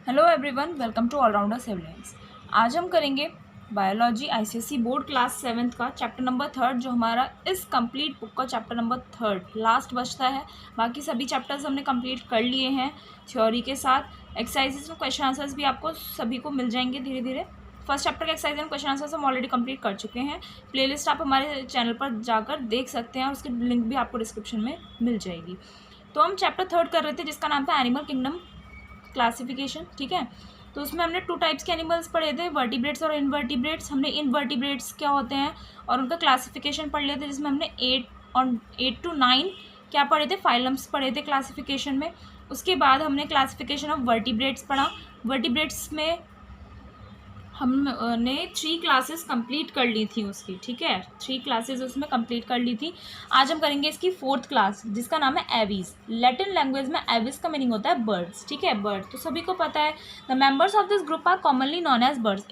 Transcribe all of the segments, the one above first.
Hello everyone, welcome to allrounder Civilines. आज हम करेंगे biology ICSE board class 7th का चैप्टर नंबर 3 जो हमारा इस कंप्लीट बुक का चैप्टर नंबर 3 लास्ट बचता है। बाकी सभी चैप्टर्स हमने कंप्लीट कर लिए हैं थ्योरी के साथ। एक्सरसाइजेस में क्वेश्चन आंसर्स भी आपको सभी को मिल जाएंगे धीरे धीरे। फर्स्ट चैप्टर के एक्सरसाइज एंड क्वेश्चन आंसर्स हम ऑलरेडी कंप्लीट कर चुके हैं। प्लेलिस्ट आप हमारे चैनल पर जाकर देख सकते हैं और उसकी लिंक भी आपको डिस्क्रिप्शन में मिल जाएगी। तो हम चैप्टर 3 कर रहे थे जिसका नाम था एनिमल किंगडम क्लासिफिकेशन। ठीक है, तो उसमें हमने 2 टाइप्स के एनिमल्स पढ़े थे, वर्टिब्रेट्स और इनवर्टिब्रेट्स। हमने इनवर्टिब्रेट्स क्या होते हैं और उनका क्लासिफिकेशन पढ़ लिया था, जिसमें हमने 8 to 9 क्या पढ़े थे, फाइलम्स पढ़े थे क्लासिफिकेशन में। उसके बाद हमने क्लासिफिकेशन ऑफ वर्टिब्रेट्स पढ़ा। वर्टिब्रेट्स में हमने 3 क्लासेस कंप्लीट कर ली थी उसकी। ठीक है, 3 क्लासेस उसमें कंप्लीट कर ली थी। आज हम करेंगे इसकी 4th क्लास जिसका नाम है एवीज। लैटिन लैंग्वेज में एवीज का मीनिंग होता है बर्ड्स। ठीक है, बर्ड तो सभी को पता है। The members of this group are commonly known as birds.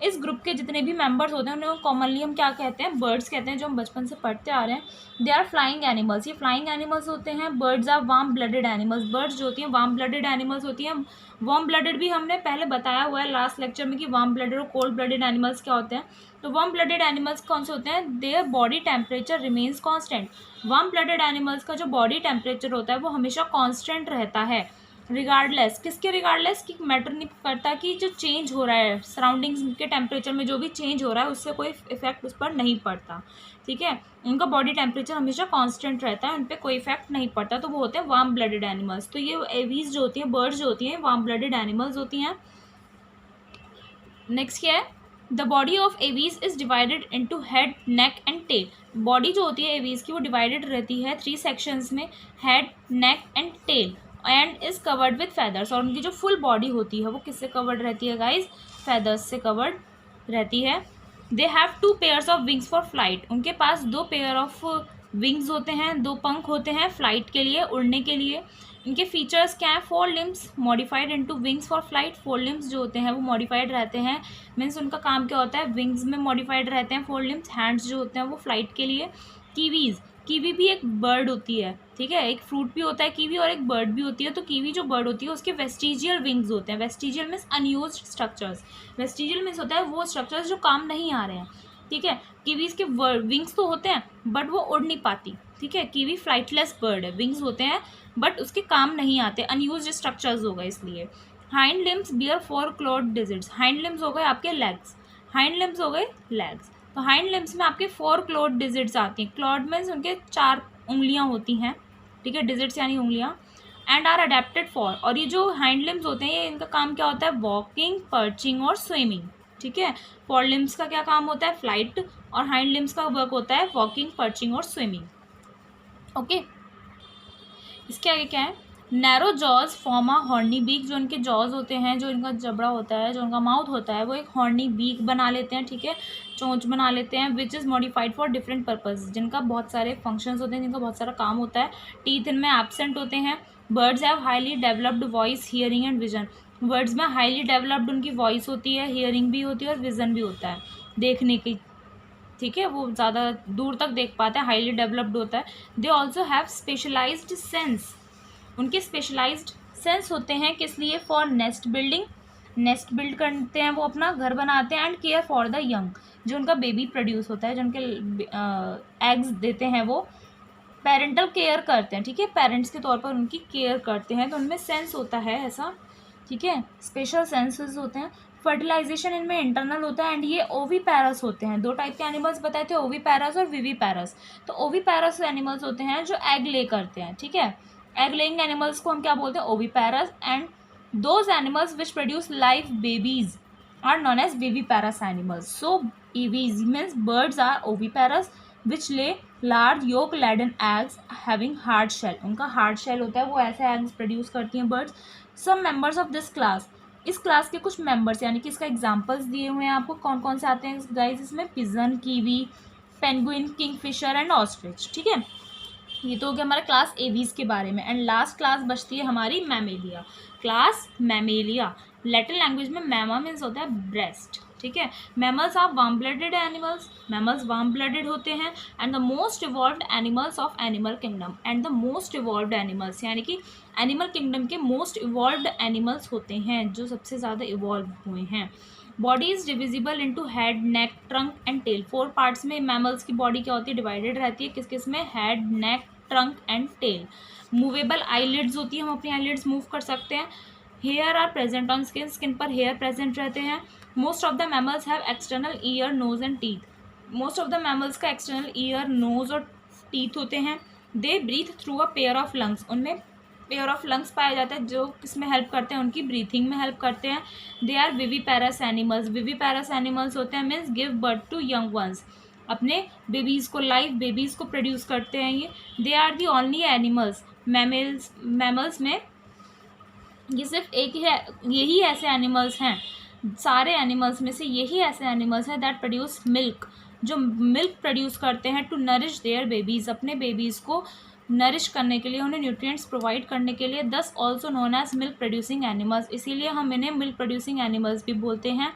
इस ग्रुप के जितने भी मेंबर्स होते हैं उन्हें कॉमनली हम क्या कहते हैं, बर्ड्स कहते हैं, जो हम बचपन से पढ़ते आ रहे हैं। They are flying animals. ये फ्लाइंग एनिमल्स होते हैं। Birds are warm blooded animals. Birds जो होती हैं वार्म ब्लडेड एनिमल्स होती हैं। वार्म ब्लडेड भी हमने पहले बताया हुआ है लास्ट लेक्चर में कि वार्म ब्लडेड और कोल्ड ब्लडेड एनिमल्स क्या होते हैं। तो वार्म ब्लडेड एनिमल्स कौन से होते हैं, their body temperature remains constant. Warm blooded animals का जो बॉडी टेम्परेचर होता है वो हमेशा कांस्टेंट रहता है, रिगार्डलेस। किसके रिगार्डलेस, कि मैटर नहीं करता कि जो चेंज हो रहा है सराउंडिंग्स के टेम्परेचर में, जो भी चेंज हो रहा है उससे कोई इफेक्ट उस पर नहीं पड़ता। ठीक है, उनका बॉडी टेम्परेचर हमेशा कांस्टेंट रहता है, उन पर कोई इफेक्ट नहीं पड़ता। तो वो होते हैं वार्म ब्लडेड एनिमल्स। तो ये एवीज जो होती हैं, बर्ड्स जो होती हैं, वार्म ब्लडेड एनिमल्स होती हैं। नेक्स्ट क्या है, the body of Aves is divided into head, neck and tail. Body जो होती है एवीज की वो डिवाइडेड रहती है 3 सेक्शंस में, head, neck and tail, and is covered with feathers. और उनकी जो फुल बॉडी होती है वो किससे कवर्ड रहती है गाइज, फेदर्स से कवर्ड रहती है। They have 2 pairs of wings for flight. उनके पास 2 पेयर ऑफ विंग्स होते हैं, 2 पंख होते हैं फ्लाइट के लिए, उड़ने के लिए। इनके फीचर्स क्या है, 4 limbs modified into wings for flight. 4 limbs जो होते हैं वो मॉडिफाइड रहते हैं, मीन्स उनका काम क्या होता है, विंग्स में मॉडिफाइड रहते हैं 4 लिम्स। हैंड्स जो होते हैं वो फ्लाइट के लिए। कीवीज, कीवी भी एक बर्ड होती है। ठीक है, एक फ्रूट भी होता है कीवी और एक बर्ड भी होती है। तो कीवी जो बर्ड होती है उसके वेस्टिजियल विंग्स होते हैं। Vestigial means unused structures. Vestigial means होता है वो स्ट्रक्चर्स जो काम नहीं आ रहे हैं। ठीक है, कीवीज के विंग्स तो होते हैं बट वो उड़ नहीं पाती। ठीक है, कीवी फ्लाइटलेस बर्ड है, विंग्स होते हैं बट उसके काम नहीं आते, अनयूज्ड स्ट्रक्चर्स हो गए इसलिए। Hind limbs bear 4 clawed digits. Hind limbs हो गए आपके लेग्स, हाइंड लिम्स हो गए लेग्स। तो हाइंड लिम्स में आपके 4 क्लॉड डिजिट्स आती हैं। क्लॉड मीन्स उनके 4 उंगलियां होती हैं। ठीक है, डिजिट्स यानी उंगलियां। एंड आर अडेप्टेड फॉर, और ये जो हाइंड लिम्स होते हैं ये इनका काम क्या होता है, वॉकिंग, पर्चिंग और स्विमिंग। ठीक है, फॉर लिम्स का क्या काम होता है, फ्लाइट, और हाइंड लिम्स का वर्क होता है वॉकिंग, पर्चिंग और स्विमिंग। ओके, इसके आगे क्या है, narrow jaws form a horny beak. जो इनके जॉज होते हैं, जो इनका जबड़ा होता है, जो इनका माउथ होता है वो एक हॉर्नी बीक बना लेते हैं। ठीक है, चोंच बना लेते हैं, which is modified for different purpose, जिनका बहुत सारे फंक्शंस होते हैं, जिनका बहुत सारा काम होता है। टीथ इनमें एब्सेंट होते हैं। Birds have highly developed voice, hearing and vision. Birds में हाईली डेवलप्ड उनकी वॉइस होती है, हियरिंग भी होती है और विजन भी होता है, देखने की। ठीक है, वो ज़्यादा दूर तक देख पाते हैं, हाईली डेवलप्ड होता है। They also have specialised sense. उनके स्पेशलाइज्ड सेंस होते हैं किस लिए, for nest building. Nest build करते हैं वो, अपना घर बनाते हैं। And care for the young, जो उनका बेबी प्रोड्यूस होता है, जो उनके एग्स देते हैं वो पेरेंटल केयर करते हैं। ठीक है, पेरेंट्स के तौर पर उनकी केयर करते हैं, तो उनमें सेंस होता है ऐसा। ठीक है, स्पेशल सेंसेस होते हैं। फर्टिलाइजेशन इनमें इंटरनल होता है। एंड ये ओवीपैरस होते हैं। 2 टाइप के एनिमल्स बताए थे, ओवीपैरस और विवीपैरस। तो ओवीपैरस एनिमल्स होते हैं जो एग ले करते हैं। ठीक है, एग लेइंग एनिमल्स को हम क्या बोलते हैं, oviparous. And those animals which produce live babies are known as viviparous animals. So aves means birds are oviparous which lay large yolk laden eggs having hard shell. उनका hard shell होता है, वो ऐसे एग्स प्रोड्यूस करती हैं birds. Some members of this class, इस class के कुछ मेंबर्स यानी कि इसका एग्जांपल्स दिए हुए हैं आपको, कौन कौन से आते हैं गाइस इसमें, pigeon, kiwi, penguin, Kingfisher and ostrich. ठीक है, ये तो हो गया हमारा क्लास एवीज के बारे में। एंड लास्ट क्लास बचती है हमारी Mammalia. Class Mammalia, Latin language में मैमा मीन्स होता है ब्रेस्ट। ठीक है। Mammals are warm blooded animals, mammals warm blooded होते हैं। And the most evolved animals of animal kingdom, and the most evolved animals यानी कि एनिमल किंगडम के मोस्ट इवॉल्व्ड एनिमल्स होते हैं, जो सबसे ज़्यादा इवॉल्व हुए हैं। Body is divisible into head, neck, trunk and tail. 4 parts में मैमल्स की बॉडी क्या होती है, डिवाइडेड रहती है। किस किस में, head, neck, trunk and tail. Movable eyelids होती है, हम अपनी आईलिड्स मूव कर सकते हैं। Hair are present on skin, skin पर हेयर प्रेजेंट रहते हैं। Most of the mammals have external ear, nose and teeth. Most of the mammals का एक्सटर्नल ईयर, नोज और टीथ होते हैं। They breathe through a pair of lungs, उनमें pair of lungs पाए जाते हैं जो किसमें हेल्प करते हैं, उनकी ब्रीथिंग में हेल्प करते हैं। They are viviparous animals, viviparous animals होते हैं means give birth to young ones, अपने बेबीज़ को, लाइव बेबीज़ को प्रोड्यूस करते हैं ये। They are the only animals, mammals में ये सिर्फ एक ही है, यही ऐसे एनिमल्स हैं, सारे एनिमल्स में से यही ऐसे एनिमल्स हैं दैट प्रोड्यूस मिल्क, जो मिल्क प्रोड्यूस करते हैं टू नरिश देयर बेबीज़, अपने बेबीज़ को नरिश करने के लिए, उन्हें न्यूट्रिएंट्स प्रोवाइड करने के लिए। Thus also known as milk producing animals, इसीलिए हम इन्हें मिल्क प्रोड्यूसिंग एनिमल्स भी बोलते हैं।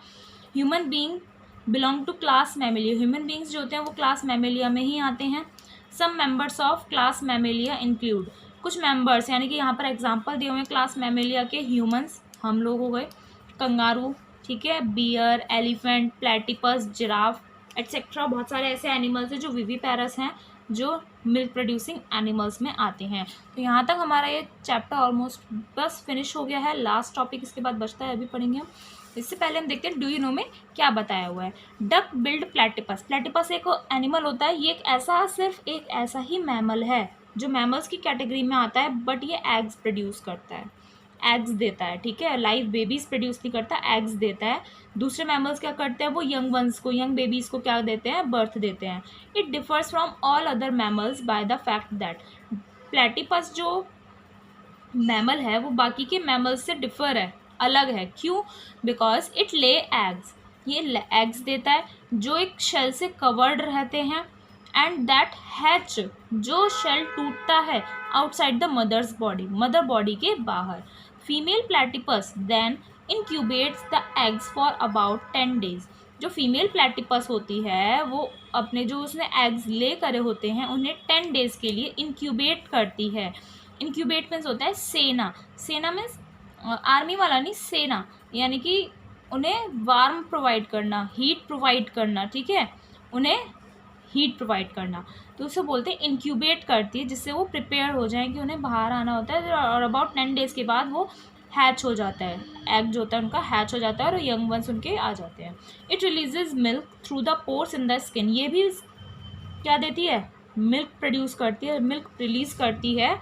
Human being belong to class Mammalia, human beings जो होते हैं वो क्लास मैमेलिया में ही आते हैं। Some members of class Mammalia include, कुछ मेंबर्स यानी कि यहाँ पर एग्जांपल दिए हुए हैं क्लास मैमेलिया के, ह्यूमंस, हम लोग हो गए, कंगारू, ठीक है, bear, elephant, platypus, giraffe etcetera. बहुत सारे ऐसे एनिमल्स हैं जो विविपेरस हैं, जो मिल्क प्रोड्यूसिंग एनिमल्स में आते हैं। तो यहाँ तक हमारा ये चैप्टर ऑलमोस्ट बस फिनिश हो गया है। लास्ट टॉपिक इसके बाद बचता है, अभी पढ़ेंगे हम। इससे पहले हम देखते हैं डू यू नो में क्या बताया हुआ है। डक बिल्ड प्लेटिपस, प्लेटिपस एक एनिमल होता है, ये एक ऐसा, सिर्फ एक ऐसा ही मैमल है जो मैमल्स की कैटेगरी में आता है, बट ये एग्स प्रोड्यूस करता है, एग्स देता है, ठीक है, लाइव बेबीज़ प्रोड्यूस नहीं करता, एग्स देता है। दूसरे मैमल्स क्या करते हैं, वो यंग वंस को, यंग बेबीज़ को क्या देते हैं, बर्थ देते हैं। It differs from all other mammals by the fact that, platypus जो मैमल है वो बाकी के मैमल्स से डिफर है, अलग है। क्यों? बिकॉज इट ले एग्स, ये एग्स देता है जो एक शेल से कवर्ड रहते हैं। एंड दैट हैच, जो शेल टूटता है outside the mother's body, mother body के बाहर। Female platypus then incubates the eggs for about 10 days, जो फीमेल प्लेटिपस होती है वो अपने जो उसने एग्स ले करे होते हैं उन्हें 10 डेज के लिए इंक्यूबेट करती है। इंक्यूबेट मीन्स होता है सेना, सेना मीन्स आर्मी वाला नहीं, सेना यानी कि उन्हें वार्म प्रोवाइड करना, हीट प्रोवाइड करना, ठीक है, उन्हें हीट प्रोवाइड करना, तो उसे बोलते हैं इंक्यूबेट करती है, जिससे वो प्रिपेयर हो जाएं कि उन्हें बाहर आना होता है। और अबाउट 10 डेज़ के बाद वो हैच हो जाता है, एग जो होता है उनका हैच हो जाता है और यंग वंस उनके आ जाते हैं। It releases milk through the pores in the skin, ये भी क्या देती है, मिल्क प्रोड्यूस करती है, मिल्क रिलीज करती है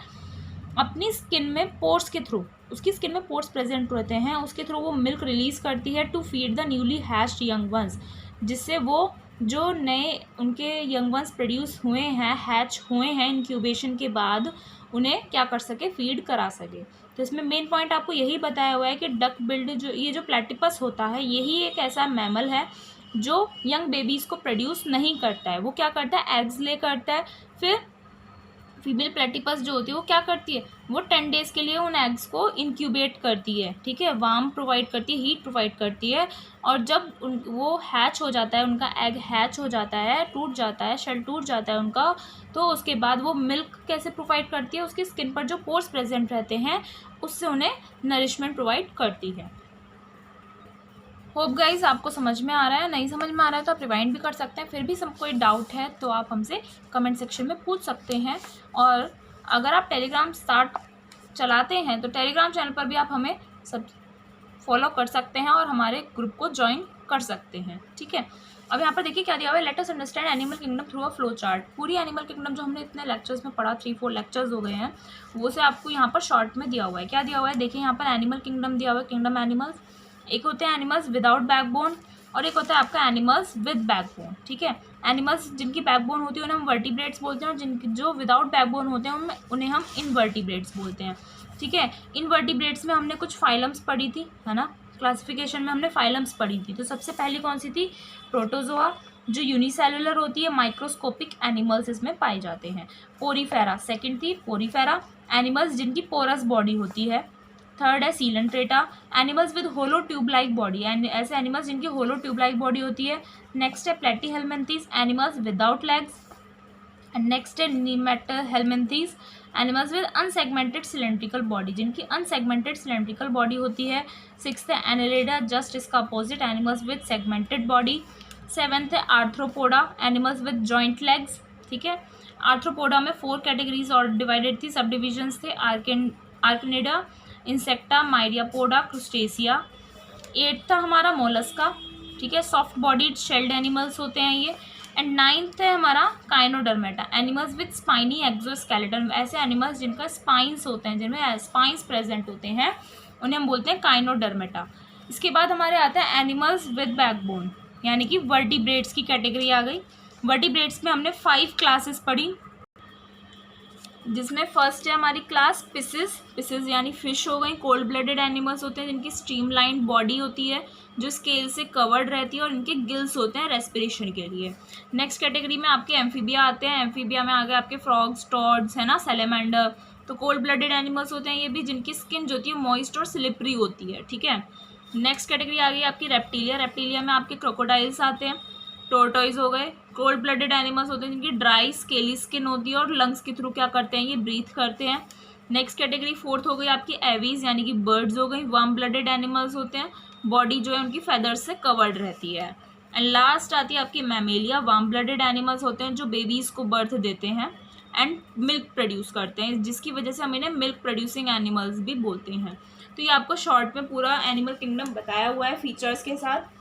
अपनी स्किन में, पोर्स के थ्रू, उसकी स्किन में पोर्स प्रेजेंट रहते हैं, उसके थ्रू वो मिल्क रिलीज करती है to feed the newly hatched young ones, जिससे वो जो नए उनके यंग वंस प्रोड्यूस हुए हैं, हैच हुए हैं इंक्यूबेशन के बाद, उन्हें क्या कर सके, फीड करा सके। तो इसमें मेन पॉइंट आपको यही बताया हुआ है कि डक बिल्ड जो ये जो प्लेटिपस होता है, यही एक ऐसा मैमल है जो यंग बेबीज़ को प्रोड्यूस नहीं करता है। वो क्या करता है, एग्स ले करता है, फिर फीमेल प्लेटिपस जो होती है वो क्या करती है, वो 10 डेज़ के लिए उन एग्स को इंक्यूबेट करती है, ठीक है, वार्म प्रोवाइड करती है, हीट प्रोवाइड करती है। और जब वो हैच हो जाता है, उनका एग हैच हो जाता है, टूट जाता है, शेल टूट जाता है उनका, तो उसके बाद वो मिल्क कैसे प्रोवाइड करती है, उसकी स्किन पर जो पोर्स प्रेजेंट रहते हैं उससे उन्हें नरिशमेंट प्रोवाइड करती है। होप गाइज आपको समझ में आ रहा है, नहीं समझ में आ रहा है तो आप रिवाइंड भी कर सकते हैं। फिर भी सब कोई डाउट है तो आप हमसे कमेंट सेक्शन में पूछ सकते हैं। और अगर आप टेलीग्राम स्टार्ट चलाते हैं तो टेलीग्राम चैनल पर भी आप हमें सब फॉलो कर सकते हैं और हमारे ग्रुप को ज्वाइन कर सकते हैं, ठीक है। अब यहाँ पर देखिए क्या दिया हुआ है, let us understand animal kingdom through a flow chart. पूरी एनिमल किंगडम जो हमने इतने लेक्चर्स में पढ़ा, 3-4 लेक्चर्स हो गए हैं, वो से आपको यहाँ पर शॉर्ट में दिया हुआ है। क्या दिया हुआ है, देखिए यहाँ पर एनिमल किंगडम दिया हुआ है, किंगडम एनिमल्स, एक होते हैं एनिमल्स विदाउट बैकबोन और एक होता है आपका एनिमल्स विद बैकबोन, ठीक है। एनिमल्स जिनकी बैकबोन होती है उन्हें हम वर्टिब्रेट्स बोलते हैं, और जिनकी जो विदाउट बैकबोन होते हैं उन्हें हम इनवर्टिब्रेट्स बोलते हैं, ठीक है। इनवर्टिब्रेट्स में हमने कुछ फाइलम्स पढ़ी थी, है ना, क्लासिफिकेशन में हमने फाइलम्स पढ़ी थी। तो सबसे पहली कौन सी थी, प्रोटोजोआ, जो यूनिसेलुलर होती है, माइक्रोस्कोपिक एनिमल्स इसमें पाए जाते हैं। पोरीफेरा सेकंड थी, पोरीफेरा एनिमल्स जिनकी पोरस बॉडी होती है, थर्ड है Coelenterata, animals with hollow tube like body, and ऐसे एनिमल्स जिनकी होलो ट्यूब लाइक बॉडी होती है। नेक्स्ट है Platyhelminthes, animals without legs. And next है Nemathelminthes, animals with unsegmented cylindrical body, जिनकी अनसेगमेंटेड सिलेंड्रिकल बॉडी होती है। सिक्स्थ है एनेलिडा, जस्ट इसका opposite, animals with segmented body. Seventh है Arthropoda, animals with joint legs, ठीक है। आर्थ्रोपोडा में 4 कैटेगरीज और डिवाइडेड थी, सब डिविजन्स थे, आर्कनिडा, इंसेक्टा, माइरियापोडा, क्रुस्टेसिया। 8th था हमारा मोलस्का, ठीक है, सॉफ्ट बॉडीड शेल्ड एनिमल्स होते हैं ये। एंड 9th है हमारा Echinodermata, animals with spiny exoskeleton, ऐसे एनिमल्स जिनका स्पाइंस होते हैं, जिनमें स्पाइंस प्रेजेंट होते हैं, उन्हें हम बोलते हैं काइनोडर्मेटा। इसके बाद हमारे आता है एनिमल्स विद बैकबोन, यानी कि वर्टिब्रेट्स की कैटेगरी आ गई। वर्टिब्रेट्स में हमने 5 क्लासेस पढ़ी, जिसमें फर्स्ट है हमारी क्लास पिसेस यानी फिश हो गई, कोल्ड ब्लडेड एनिमल्स होते हैं जिनकी स्ट्रीमलाइन बॉडी होती है जो स्केल से कवर्ड रहती है और इनके गिल्स होते हैं रेस्पिरेशन के लिए। नेक्स्ट कैटेगरी में आपके एम्फीबिया आते हैं, एम्फीबिया में आगे आपके फ्रॉग्स, टॉड्स है ना, सैलेमेंडर, तो कोल्ड ब्लडेड एनिमल्स होते हैं ये भी, जिनकी स्किन जो होती है मॉइस्ट और स्लिपरी होती है, ठीक है। नेक्स्ट कैटेगरी आ गई आपकी रेप्टिलिया, रेप्टिलिया में आपके क्रोकोडाइल्स आते हैं, टोर्टोइज हो गए, कोल्ड ब्लडेड एनिमल्स होते हैं जिनकी ड्राई स्केली स्किन होती है और लंग्स के थ्रू क्या करते हैं, ये ब्रीथ करते हैं। नेक्स्ट कैटेगरी 4th हो गई आपकी एवीज, यानी कि बर्ड्स हो गई, वार्म ब्लडेड एनिमल्स होते हैं, बॉडी जो है उनकी फेदर्स से कवर्ड रहती है। एंड लास्ट आती है आपकी मैमेलिया, वार्म ब्लडेड एनिमल्स होते हैं जो बेबीज़ को बर्थ देते हैं एंड मिल्क प्रोड्यूस करते हैं, जिसकी वजह से हम इन्हें मिल्क प्रोड्यूसिंग एनिमल्स भी बोलते हैं। तो ये आपको शॉर्ट में पूरा एनिमल किंगडम बताया हुआ है फीचर्स के साथ।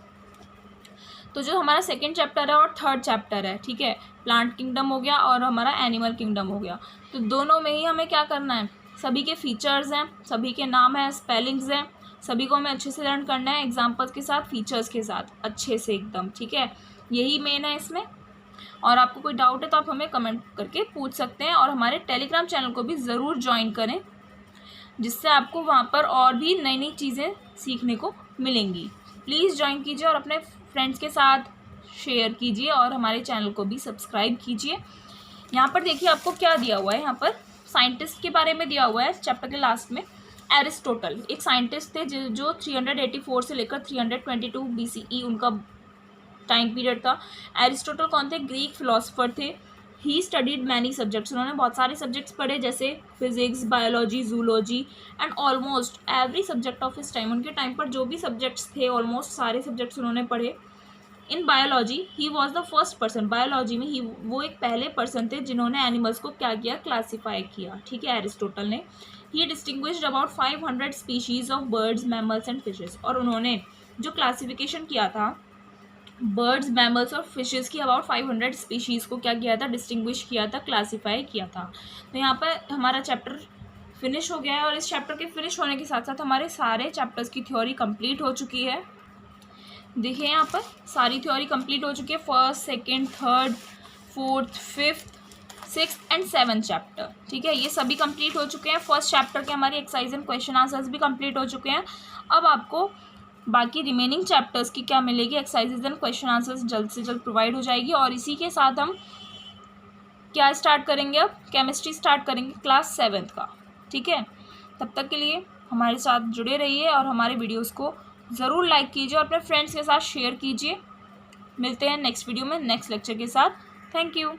तो जो हमारा सेकंड चैप्टर है और थर्ड चैप्टर है, ठीक है, प्लांट किंगडम हो गया और हमारा एनिमल किंगडम हो गया, तो दोनों में ही हमें क्या करना है, सभी के फीचर्स हैं, सभी के नाम हैं, स्पेलिंग्स हैं, सभी को हमें अच्छे से लर्न करना है, एग्जाम्पल्स के साथ, फीचर्स के साथ, अच्छे से एकदम, ठीक है, यही मेन है इसमें। और आपको कोई डाउट है तो आप हमें कमेंट करके पूछ सकते हैं, और हमारे टेलीग्राम चैनल को भी ज़रूर ज्वाइन करें, जिससे आपको वहाँ पर और भी नई नई चीज़ें सीखने को मिलेंगी। प्लीज़ ज्वाइन कीजिए और अपने फ्रेंड्स के साथ शेयर कीजिए और हमारे चैनल को भी सब्सक्राइब कीजिए। यहाँ पर देखिए आपको क्या दिया हुआ है, यहाँ पर साइंटिस्ट के बारे में दिया हुआ है चैप्टर के लास्ट में। एरिस्टोटल एक साइंटिस्ट थे जो 384 से लेकर 322 BCE उनका टाइम पीरियड था। एरिस्टोटल कौन थे, ग्रीक फिलोसोफर थे। ही स्टडीड मैनी सब्जेक्ट्स, उन्होंने बहुत सारे सब्जेक्ट्स पढ़े, जैसे physics, biology, zoology and almost every subject of his time. उनके टाइम पर जो भी सब्जेक्ट्स थे ऑलमोस्ट सारे सब्जेक्ट्स उन्होंने पढ़े। In biology he was the first person, biology में ही वो एक पहले पर्सन थे जिन्होंने एनिमल्स को क्या किया, क्लासीफाई किया, ठीक है, एरिस्टोटल ने। ही distinguished about 500 species of birds, mammals and fishes, और उन्होंने जो क्लासिफिकेशन किया था बर्ड्स, मैमल्स और फिशेस की अबाउट 500 स्पीशीज़ को क्या किया था, डिस्टिंग्विश किया था, क्लासीफाई किया था। तो यहाँ पर हमारा चैप्टर फिनिश हो गया है, और इस चैप्टर के फिनिश होने के साथ साथ हमारे सारे चैप्टर्स की थ्योरी कंप्लीट हो चुकी है। देखिए यहाँ पर सारी थ्योरी कंप्लीट हो चुकी है, first, second, third, fourth, fifth, 6th and 7th chapter, ठीक है, ये सभी कंप्लीट हो चुके हैं। फर्स्ट चैप्टर के हमारी एक्सरसाइज एंड क्वेश्चन आंसर्स भी कंप्लीट हो चुके हैं। अब आपको बाकी रिमेनिंग चैप्टर्स की क्या मिलेगी, एक्सरसाइजेज एंड क्वेश्चन आंसर्स जल्द से जल्द प्रोवाइड हो जाएगी। और इसी के साथ हम क्या स्टार्ट करेंगे, अब केमिस्ट्री स्टार्ट करेंगे क्लास 7th का, ठीक है। तब तक के लिए हमारे साथ जुड़े रहिए और हमारे वीडियोस को ज़रूर लाइक कीजिए और अपने फ्रेंड्स के साथ शेयर कीजिए। मिलते हैं नेक्स्ट वीडियो में नेक्स्ट लेक्चर के साथ। Thank you.